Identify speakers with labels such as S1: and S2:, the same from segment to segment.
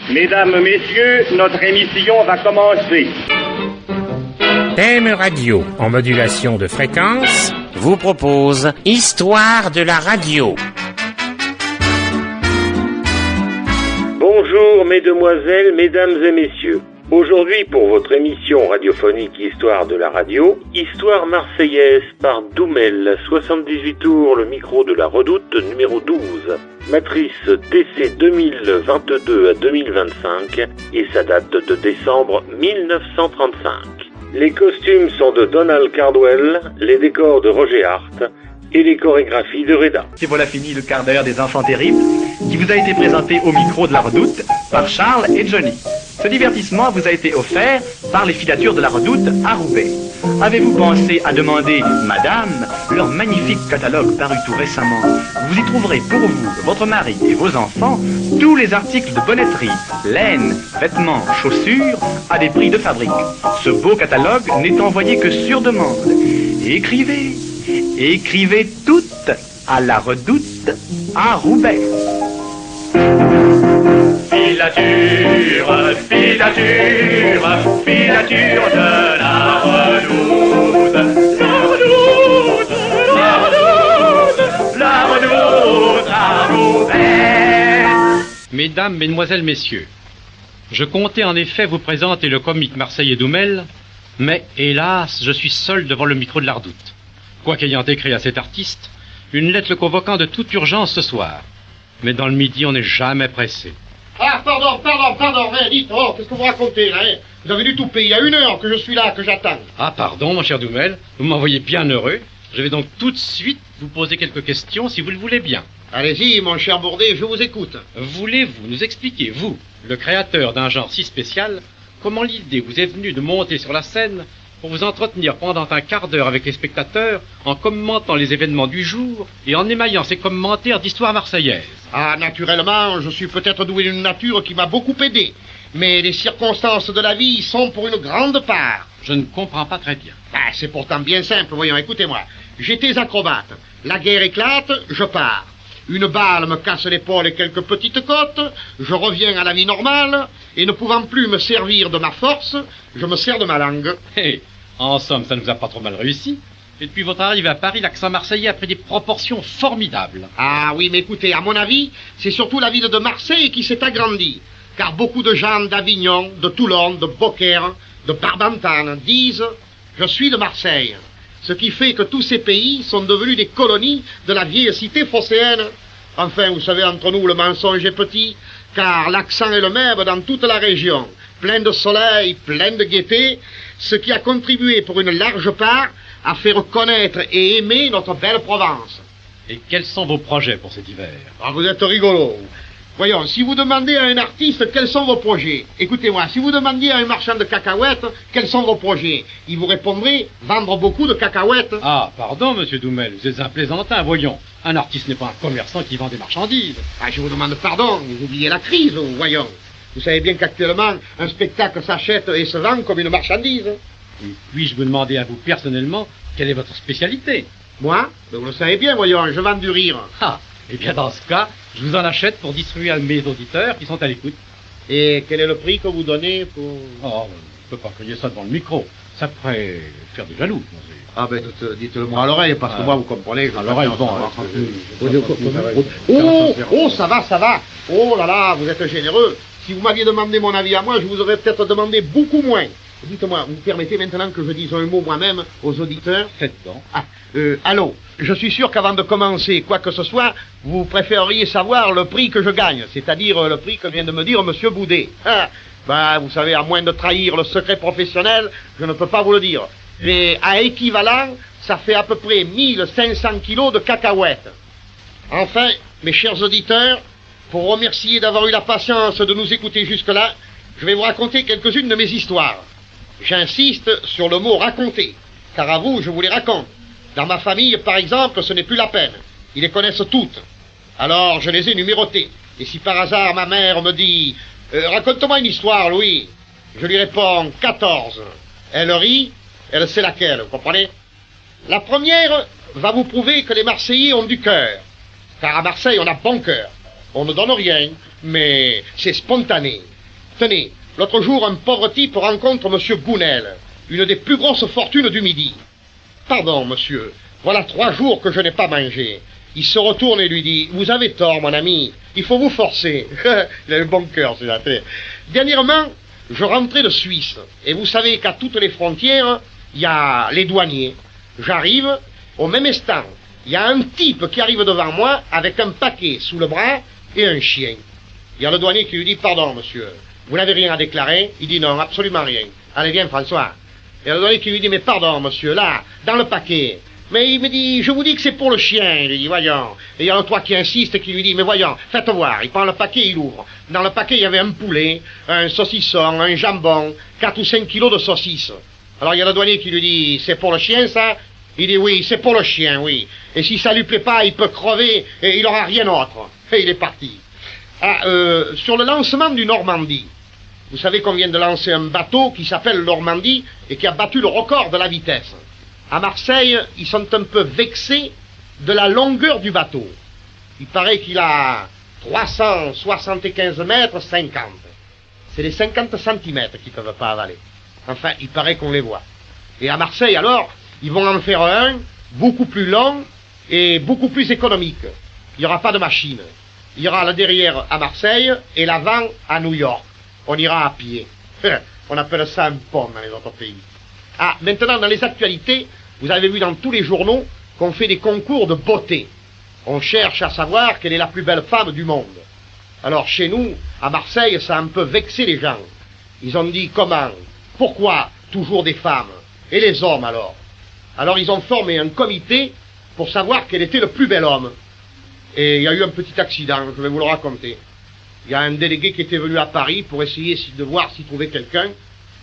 S1: Mesdames, Messieurs, notre émission va commencer.
S2: Thème Radio, en modulation de fréquence, vous propose Histoire de la radio.
S1: Bonjour, mesdemoiselles, mesdames et messieurs. Aujourd'hui, pour votre émission radiophonique Histoire de la radio, Histoire marseillaise par Doumel, 78 tours, le micro de la Redoute, numéro 12. Matrice TC 2022 à 2025 et sa date de décembre 1935. Les costumes sont de Donald Cardwell, les décors de Roger Hart et les chorégraphies de Reda.
S3: Et voilà fini le quart d'heure des enfants terribles qui vous a été présenté au micro de la Redoute par Charles et Johnny. Ce divertissement vous a été offert par les filatures de la Redoute à Roubaix. Avez-vous pensé à demander, madame, leur magnifique catalogue paru tout récemment? Vous y trouverez pour vous, votre mari et vos enfants tous les articles de bonneterie, laine, vêtements, chaussures à des prix de fabrique. Ce beau catalogue n'est envoyé que sur demande. Écrivez toutes à la Redoute à Roubaix. Filature, filature, filature de la Redoute. La Redoute, la Redoute, la Redoute à Roubaix.
S4: Mesdames, Mesdemoiselles, Messieurs, je comptais en effet vous présenter le comique marseillais Doumel, mais hélas, je suis seul devant le micro de la Redoute. Quoiqu'ayant écrit à cet artiste une lettre le convoquant de toute urgence ce soir. Mais dans le midi, on n'est jamais pressé.
S5: Ah, pardon, dites, qu'est-ce que vous racontez, là, hein? Vous avez du tout payé, il y a 1 heure que je suis là, que j'attends.
S4: Ah, pardon, mon cher Doumel, vous m'envoyez bien heureux. Je vais donc tout de suite vous poser quelques questions, si vous le voulez bien.
S5: Allez-y, mon cher Bourdet, je vous écoute.
S4: Voulez-vous nous expliquer, vous, le créateur d'un genre si spécial, comment l'idée vous est venue de monter sur la scène pour vous entretenir pendant un quart d'heure avec les spectateurs en commentant les événements du jour et en émaillant ces commentaires d'histoire marseillaise?
S5: Ah, naturellement, je suis peut-être doué d'une nature qui m'a beaucoup aidé, mais les circonstances de la vie sont pour une grande part.
S4: Je ne comprends pas très bien.
S5: Ah, c'est pourtant bien simple, voyons, écoutez-moi. J'étais acrobate, la guerre éclate, je pars. Une balle me casse l'épaule et quelques petites côtes, je reviens à la vie normale, et ne pouvant plus me servir de ma force, je me sers de ma langue.
S4: Hey, en somme, ça ne nous a pas trop mal réussi. Et depuis votre arrivée à Paris, l'accent marseillais a pris des proportions formidables.
S5: Ah oui, mais écoutez, à mon avis, c'est surtout la ville de Marseille qui s'est agrandie. Car beaucoup de gens d'Avignon, de Toulon, de Beaucaire, de Barbantane disent « Je suis de Marseille ». Ce qui fait que tous ces pays sont devenus des colonies de la vieille cité phocéenne. Enfin, vous savez, entre nous, le mensonge est petit, car l'accent est le même dans toute la région. Plein de soleil, plein de gaieté, ce qui a contribué pour une large part à faire connaître et aimer notre belle Provence.
S4: Et quels sont vos projets pour cet hiver?
S5: Ah, vous êtes rigolo. Voyons, si vous demandez à un artiste quels sont vos projets, écoutez-moi, si vous demandiez à un marchand de cacahuètes quels sont vos projets, il vous répondrait vendre beaucoup de cacahuètes.
S4: Ah, pardon, monsieur Doumel, vous êtes un plaisantin, voyons. Un artiste n'est pas un commerçant qui vend des marchandises.
S5: Ah, je vous demande pardon, vous oubliez la crise, voyons. Vous savez bien qu'actuellement, un spectacle s'achète et se vend comme une marchandise.
S4: Et puis-je vous demander à vous personnellement quelle est votre spécialité?
S5: Moi? Ben, vous le savez bien, voyons, je vends du rire.
S4: Ah, eh bien dans ce cas, je vous en achète pour distribuer à mes auditeurs qui sont à l'écoute.
S5: Et quel est le prix que vous donnez pour...
S4: Oh, je ne peux pas crier ça devant le micro. Ça pourrait faire des jaloux.
S5: Ah ben dites-le moi à l'oreille, parce que moi, vous comprenez...
S4: À l'oreille, bon...
S5: Oh, ça va. Oh là là, vous êtes généreux. Si vous m'aviez demandé mon avis à moi, je vous aurais peut-être demandé beaucoup moins. Dites-moi, vous permettez maintenant que je dise un mot moi-même aux auditeurs?
S4: Faites donc.
S5: Allô, je suis sûr qu'avant de commencer quoi que ce soit, vous préféreriez savoir le prix que je gagne, c'est-à-dire le prix que vient de me dire Monsieur Boudet. Ah, bah, vous savez, à moins de trahir le secret professionnel, je ne peux pas vous le dire. Mais à équivalent, ça fait à peu près 1500 kilos de cacahuètes. Enfin, mes chers auditeurs, pour remercier d'avoir eu la patience de nous écouter jusque-là, je vais vous raconter quelques-unes de mes histoires. J'insiste sur le mot « raconter », car à vous, je vous les raconte. Dans ma famille, par exemple, ce n'est plus la peine. Ils les connaissent toutes. Alors, je les ai numérotées. Et si par hasard ma mère me dit « Raconte-moi une histoire, Louis », je lui réponds « 14 ». Elle rit, elle sait laquelle, vous comprenez? La première va vous prouver que les Marseillais ont du cœur. Car à Marseille, on a bon cœur. On ne donne rien, mais c'est spontané. Tenez, l'autre jour, un pauvre type rencontre monsieur Gounel, une des plus grosses fortunes du Midi. Pardon, monsieur, voilà 3 jours que je n'ai pas mangé. Il se retourne et lui dit, vous avez tort, mon ami, il faut vous forcer. Il a un bon cœur, celui-là. Dernièrement, je rentrais de Suisse, et vous savez qu'à toutes les frontières, il y a les douaniers. J'arrive, au même instant, il y a un type qui arrive devant moi avec un paquet sous le bras et un chien. Il y a le douanier qui lui dit, pardon, monsieur, vous n'avez rien à déclarer? Il dit, non, absolument rien. Allez, viens, François. Et le douanier qui lui dit, mais pardon, monsieur, là, dans le paquet. Mais il me dit, je vous dis que c'est pour le chien. Il lui dit, voyons. Et il y a un toit qui insiste, qui lui dit, mais voyons, faites voir. Il prend le paquet, il ouvre. Dans le paquet, il y avait un poulet, un saucisson, un jambon, 4 ou 5 kilos de saucisses. Alors il y a le douanier qui lui dit, c'est pour le chien, ça? Il dit, oui, c'est pour le chien, oui. Et si ça lui plaît pas, il peut crever et il n'aura rien d'autre. Et il est parti. Sur le lancement du Normandie, vous savez qu'on vient de lancer un bateau qui s'appelle Normandie et qui a battu le record de la vitesse. À Marseille, ils sont un peu vexés de la longueur du bateau. Il paraît qu'il a 375 mètres 50. C'est les 50 centimètres qu'ils ne peuvent pas avaler. Enfin, il paraît qu'on les voit. Et à Marseille, alors, ils vont en faire un beaucoup plus long et beaucoup plus économique. Il n'y aura pas de machine. Il y aura le derrière à Marseille et l'avant à New York. On ira à pied. On appelle ça un pont dans les autres pays. Ah, maintenant, dans les actualités, vous avez vu dans tous les journaux qu'on fait des concours de beauté. On cherche à savoir quelle est la plus belle femme du monde. Alors, chez nous, à Marseille, ça a un peu vexé les gens. Ils ont dit, comment? Pourquoi toujours des femmes? Et les hommes, alors? Alors, ils ont formé un comité pour savoir quel était le plus bel homme. Et il y a eu un petit accident, je vais vous le raconter. Il y a un délégué qui était venu à Paris pour essayer de voir s'il trouvait quelqu'un.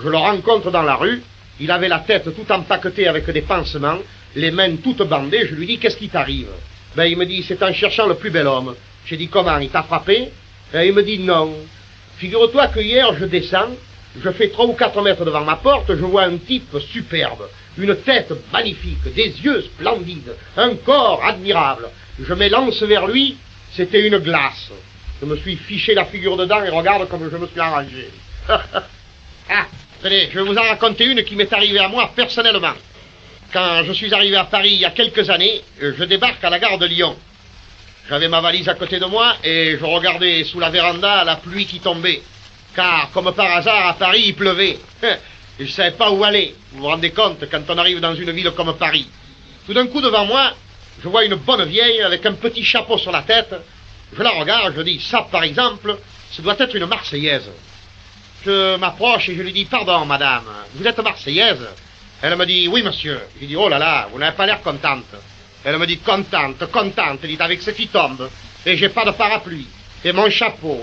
S5: Je le rencontre dans la rue. Il avait la tête tout empaquetée avec des pansements, les mains toutes bandées. Je lui dis, qu'est-ce qui t'arrive? Ben, il me dit, c'est en cherchant le plus bel homme. J'ai dit, comment? Il t'a frappé? Et il me dit, non. Figure-toi que hier, je descends, je fais 3 ou 4 mètres devant ma porte, je vois un type superbe, une tête magnifique, des yeux splendides, un corps admirable. Je m'élance vers lui, c'était une glace. Je me suis fiché la figure dedans et regarde comme je me suis arrangé. Ah, tenez, je vais vous en raconter une qui m'est arrivée à moi personnellement. Quand je suis arrivé à Paris il y a quelques années, je débarque à la gare de Lyon. J'avais ma valise à côté de moi et je regardais sous la véranda la pluie qui tombait. Car, comme par hasard, à Paris, il pleuvait. Et je ne savais pas où aller. Vous vous rendez compte, quand on arrive dans une ville comme Paris. Tout d'un coup, devant moi, je vois une bonne vieille avec un petit chapeau sur la tête. Je la regarde, je dis, ça, par exemple, ce doit être une Marseillaise. Je m'approche et je lui dis, pardon, madame, vous êtes Marseillaise? Elle me dit, oui, monsieur. Je dis, oh là là, vous n'avez pas l'air contente. Elle me dit, contente, elle dit, avec ce qui tombe. Et j'ai pas de parapluie. Et mon chapeau.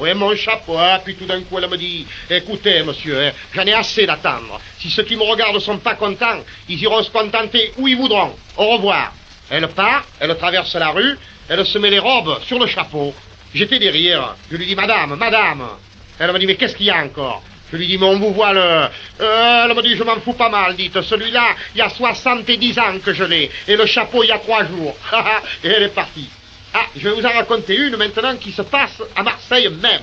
S5: Ah, puis tout d'un coup, elle me dit, écoutez, monsieur, j'en ai assez d'attendre. Si ceux qui me regardent sont pas contents, ils iront se contenter où ils voudront. Au revoir. Elle part, elle traverse la rue, elle se met les robes sur le chapeau. J'étais derrière. Je lui dis, madame. Elle me dit, mais qu'est-ce qu'il y a encore? Je lui dis, mais on vous voit le... elle me dit, je m'en fous pas mal, dites. Celui-là, il y a 70 ans que je l'ai. Et le chapeau, il y a 3 jours. Et elle est partie. Ah, je vais vous en raconter une maintenant qui se passe à Marseille même.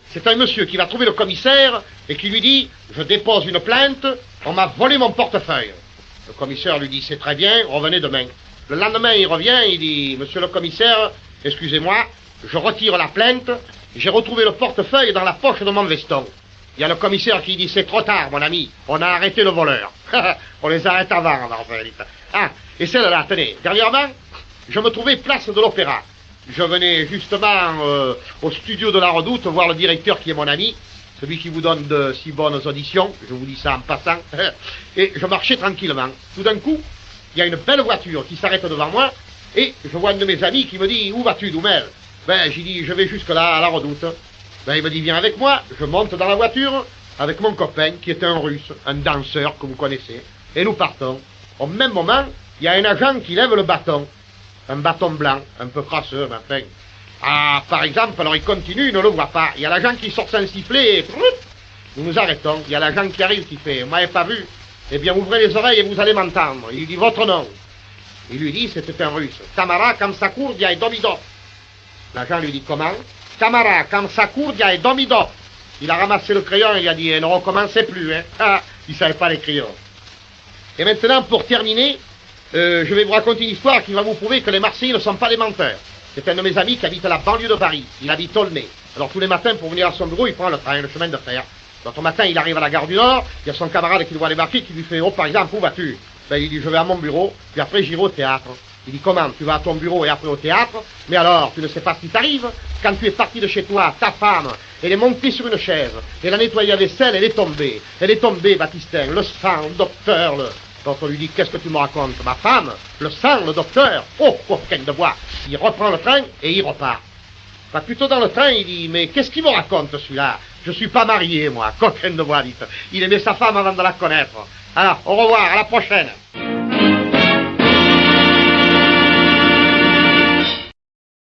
S5: C'est un monsieur qui va trouver le commissaire et qui lui dit, je dépose une plainte, on m'a volé mon portefeuille. Le commissaire lui dit, c'est très bien, revenez demain. Le lendemain, il revient, il dit, monsieur le commissaire, excusez-moi, je retire la plainte, j'ai retrouvé le portefeuille dans la poche de mon veston. Il y a le commissaire qui dit, c'est trop tard, mon ami, on a arrêté le voleur. On les arrête avant, Marseille. Ah, et celle-là, tenez, dernièrement, je me trouvais place de l'Opéra. Je venais justement au studio de la Redoute voir le directeur qui est mon ami, celui qui vous donne de si bonnes auditions, je vous dis ça en passant, et je marchais tranquillement. Tout d'un coup, il y a une belle voiture qui s'arrête devant moi, et je vois un de mes amis qui me dit, où vas-tu, Doumel? Ben, j'ai dit, je vais jusque là, à la Redoute. Ben, il me dit, viens avec moi. Je monte dans la voiture avec mon copain, qui est un Russe, un danseur que vous connaissez, et nous partons. Au même moment, il y a un agent qui lève le bâton. Un bâton blanc, un peu crasseux, mais enfin. Ah, par exemple, alors il continue, il ne le voit pas. Il y a l'agent qui sort sans sifflet et... Nous nous arrêtons. Il y a l'agent qui arrive qui fait, vous m'avez pas vu? Eh bien, ouvrez les oreilles et vous allez m'entendre. Il dit, votre nom? Il lui dit, c'était un Russe. Tamara Kamsakourdia et Domidov. L'agent lui dit, comment? Tamara Kamsakourdia et Domidov. Il a ramassé le crayon et il a dit, ne recommencez plus, hein. Ah, il savait pas les crayons. Et maintenant, pour terminer, je vais vous raconter une histoire qui va vous prouver que les Marseillais ne sont pas des menteurs. C'est un de mes amis qui habite à la banlieue de Paris. Il habite Aulnay. Alors tous les matins, pour venir à son bureau, il prend le train, le chemin de fer. L'autre matin, il arrive à la gare du Nord, il y a son camarade qui le voit débarquer, qui lui fait, oh, par exemple, où vas-tu? Ben, il dit, je vais à mon bureau, puis après, j'irai au théâtre. Il dit, comment? Tu vas à ton bureau et après au théâtre? Mais alors, tu ne sais pas ce qui t'arrive? Quand tu es parti de chez toi, ta femme, elle est montée sur une chaise, elle a nettoyé la vaisselle, elle est tombée. Elle est tombée, Baptistin, le sang, le docteur, le... L'autre lui dit, qu'est-ce que tu me racontes? Ma femme? Le sang, le docteur? Oh, coquin de bois! Il reprend le train et il repart. Bah, plutôt dans le train, il dit, mais qu'est-ce qu'il me raconte celui-là? Je suis pas marié, moi, coquin de bois, dites. Il aimait sa femme avant de la connaître. Alors, au revoir, à la prochaine.